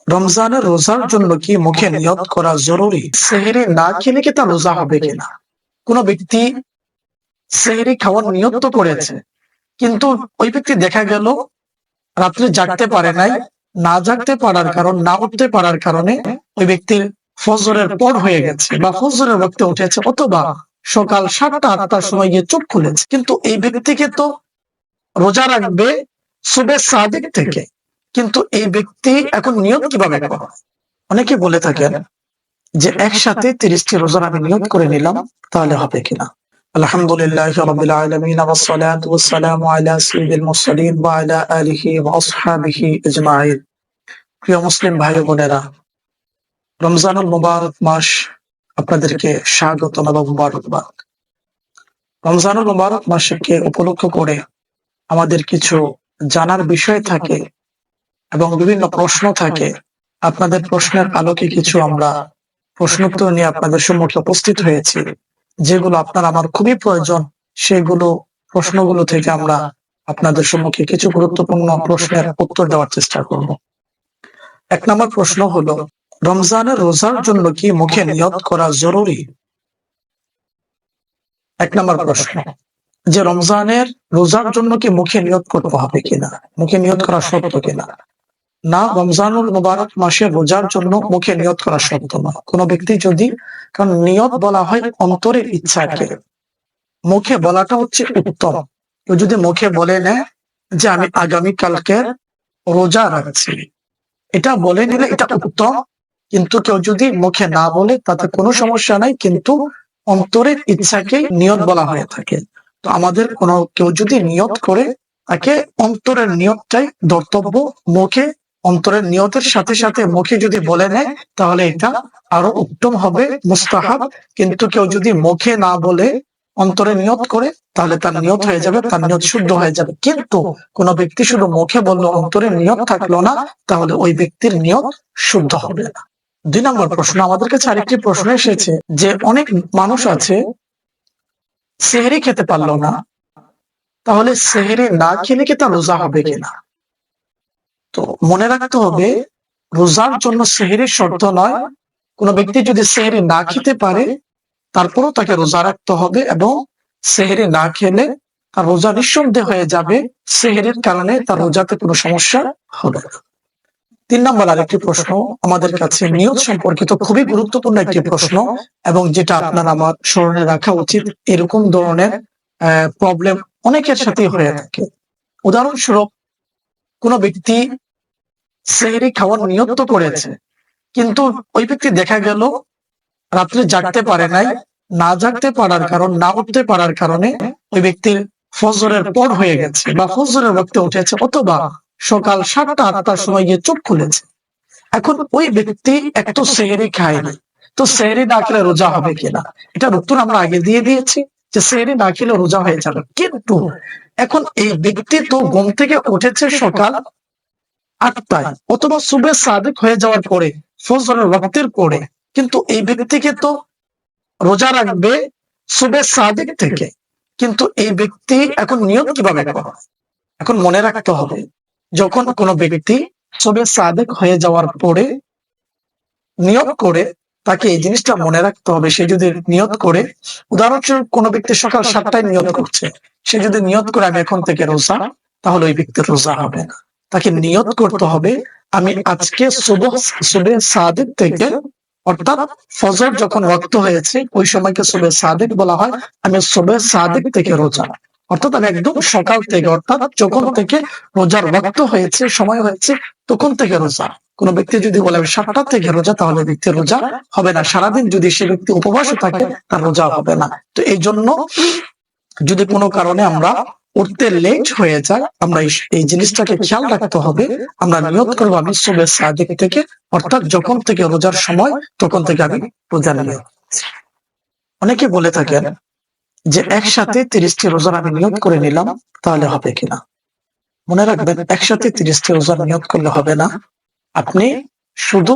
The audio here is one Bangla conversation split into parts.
রমজানের রোজার জন্য কি মুখে নিয়ত করা জরুরি? সেহরি না খেলে কি তার রোজা হবে কিনা? কোন ব্যক্তি সেহরি খাওয়ার নিয়ত তো করেছে, কিন্তু ওই ব্যক্তি দেখা গেল রাত্রে জাগতে পারে নাই। না জাগতে পারার কারণ, না উঠতে পারার কারণে ওই ব্যক্তির ফজরের পর হয়ে গেছে বা ফজরের ওয়াক্তে উঠেছে, অথবা সকাল 7টা-8টার সময় গিয়ে চোখ খুলেছে, কিন্তু এই ব্যক্তিকে তো রোজা রাখবে সুবে সাদিক থেকে। কিন্তু এই ব্যক্তি এখন নিয়ত কিভাবে করবে? অনেকে বলে থাকেন যে একসাথে 30টি রোজার আমি নিয়ত করে নিলাম, তাহলে হবে কিনা। আলহামদুলিল্লাহি রাব্বিল আলামিন ওয়াস সালাতু ওয়াস সালামু আলা সাইয়্যিদিল মুরসালিন ওয়া আলা আলিহি ওয়া আসহাবিহি আজমাইন। প্রিয় মুসলিম ভাই ও বোনেরা, রমজানুল মুবারক মাস আপনাদেরকে স্বাগত এবং মুবারকবাদ। রমজানুল মুবারক মাসকে উপলক্ষ করে আমাদের কিছু জানার বিষয় থাকে এবং বিভিন্ন প্রশ্ন থাকে। আপনাদের প্রশ্নের আলোকে কিছু আমরা প্রশ্নোত্তর নিয়ে আপনাদের সম্মুখে উপস্থিত হয়েছি, যেগুলো আপনার আমার খুবই প্রয়োজন। সেগুলো প্রশ্নগুলো থেকে আমরা আপনাদের সম্মুখে কিছু গুরুত্বপূর্ণ প্রশ্নের উত্তর দেওয়ার চেষ্টা করব। 1 নম্বর প্রশ্ন হলো, রমজানের রোজার জন্য কি মুখে নিয়ত করা জরুরি? 1 নম্বর প্রশ্ন, যে রমজানের রোজার জন্য কি মুখে নিয়ত করতে হবে কিনা, মুখে নিয়ত করা শর্ত কিনা? না, রমজানুল মুবারক মাসের রোজার জন্য মুখে নিয়ত করা শর্ত নয়। কোন ব্যক্তি যদি, কারণ নিয়ত বলা হয় অন্তরের ইচ্ছাকে, মুখে বলাটা হচ্ছে উত্তম। কেউ যদি মুখে বলে নেয় যে আমি আগামী কালকে রোজা রাখছি, এটা বলে নিলে এটা উত্তম। কিন্তু কেউ যদি মুখে না বলে তাতে কোনো সমস্যা নাই, কিন্তু অন্তরের ইচ্ছাকে নিয়ত বলা হয়ে থাকে। তো আমাদের কেউ যদি নিয়ত করে, তাকে অন্তরের নিয়তটাই ধর্তব্য। মুখে অন্তরের নিয়তের সাথে সাথে মুখে যদি বলে নেয় তাহলে এটা আরো উত্তম হবে, মুস্তাহাব। কিন্তু কেউ যদি মুখে না বলে অন্তরে নিয়ত করে, তাহলে তার নিয়ত হয়ে যাবে, তার নিয়ত শুদ্ধ হয়ে যাবে। কিন্তু কোন ব্যক্তি শুধু মুখে বললো, অন্তরে নিয়ত থাকলো না, তাহলে ওই ব্যক্তির নিয়ত শুদ্ধ হবে না। 2 নম্বর প্রশ্ন, আমাদের কাছে আরেকটি প্রশ্ন এসেছে যে অনেক মানুষ আছে সেহরি খেতে পারলো না, তাহলে সেহরি না খেলে কি তার রোজা হবে কিনা? তো মনে রাখতে হবে, রোজার জন্য সেহরির শর্ত নয়। কোন ব্যক্তি যদি সেহরি না খেতে পারে, তারপরও তাকে রোজা রাখতে হবে, এবং সেহরি না খেলে তার রোজা নিঃসন্দেহ হয়ে যাবে। সেহরির কারণে তার রোজাতে কোনো সমস্যা হবে না। 3 নম্বর আরেকটি প্রশ্ন আমাদের কাছে নিয়ত সম্পর্কিত, খুবই গুরুত্বপূর্ণ একটি প্রশ্ন, এবং যেটা আপনার আমার স্মরণে রাখা উচিত। এরকম ধরনের প্রবলেম অনেকের সাথেই হয়ে থাকে। উদাহরণস্বরূপ, কোন ব্যক্তি সেহরি খাওয়ার নিয়ত তো করেছে, কিন্তু ওই ব্যক্তি দেখা গেল রাত্রে জাগতে পারে নাই। না জাগতে পারার কারণ, না উঠতে পারার কারণে ওই ব্যক্তির ফজরের পর হয়ে গেছে বা ফজরের ওয়াক্তে উঠেছে, অথবা সকাল 7টা-8টার সময় গিয়ে চোখ খুলেছে। এখন ওই ব্যক্তি একটু সেহরি খায়নি, তো সেহরি না খেলে রোজা হবে কিনা? এটার উত্তর আমরা আগে দিয়ে দিয়েছি যে সেহরি না খেলে রোজা হয়ে যাবে। কিন্তু এখন এই ব্যক্তি তো ঘুম থেকে উঠেছে সকাল 8টায়, অথবা সুবে সাদিক হয়ে যাওয়ার পরে, ফজরের ওয়াক্তের পরে, কিন্তু এই ব্যক্তিকে তো রোজা রাখবে সুবে সাদিক থেকে। কিন্তু এই ব্যক্তি এখন নিয়ত কিভাবে করবে? এখন মনে রাখতে হবে, যখন কোনো ব্যক্তি সুবে সাদিক হয়ে যাওয়ার পরে নিয়ত করে, তাকে এই জিনিসটা মনে রাখতে হবে। সে যদি নিয়ত করে, উদাহরণস্বরূপ কোনো ব্যক্তি সকাল 7টায় নিয়ত করছে, সে যদি নিয়ত করে আমি এখন থেকে রোজা, তাহলে ওই ব্যক্তির রোজা হবে না। তাকে নিয়ত করতে হবে, আমি আজকে সুবে সাদিক থেকে, অর্থাৎ ফজর যখন ওয়াক্ত হয়েছে ওই সময়কে সুবে সাদিক বলা হয়, আমি সুবে সাদিক থেকে রোজা, অর্থাৎ আমি একদম সকাল থেকে, অর্থাৎ যখন থেকে রোজার ওয়াক্ত হয়েছে, সময় হয়েছে, তখন থেকে রোজা। কোন ব্যক্তি যদি বলে আমি 7টা থেকে রোজা, তাহলে ব্যক্তির রোজা হবে না। সারাদিন যদি সে ব্যক্তি উপবাসে থাকে, তার রোজা হবে না। তো এই জন্য যদি কোনো কারণে আমরা উঠতে লেট হয়ে যায়, আমরা এই জিনিসটাকে খেয়াল রাখতে হবে। আমরা নিয়ত করবো আমি সুবে সাদিক থেকে, অর্থাৎ যখন থেকে রোজার সময়, তখন থেকে আমি রোজা নিয়ত। অনেকে বলে থাকেন যে একসাথে 30টি রোজার আমি নিয়ত করে নিলাম, তাহলে হবে কিনা। মনে রাখবেন, একসাথে 30টি রোজার নিয়ত করলে হবে না। আপনি শুধু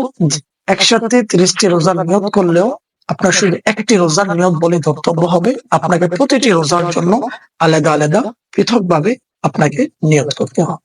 একসাথে 30টি রোজার নিয়ত করলেও আপনার শুধু একটি রোজার নিয়ত বলে ধর্তব্য হবে। আপনাকে প্রতিটি রোজার জন্য আলাদা আলাদা পৃথকভাবে আপনাকে নিয়ত করতে হবে।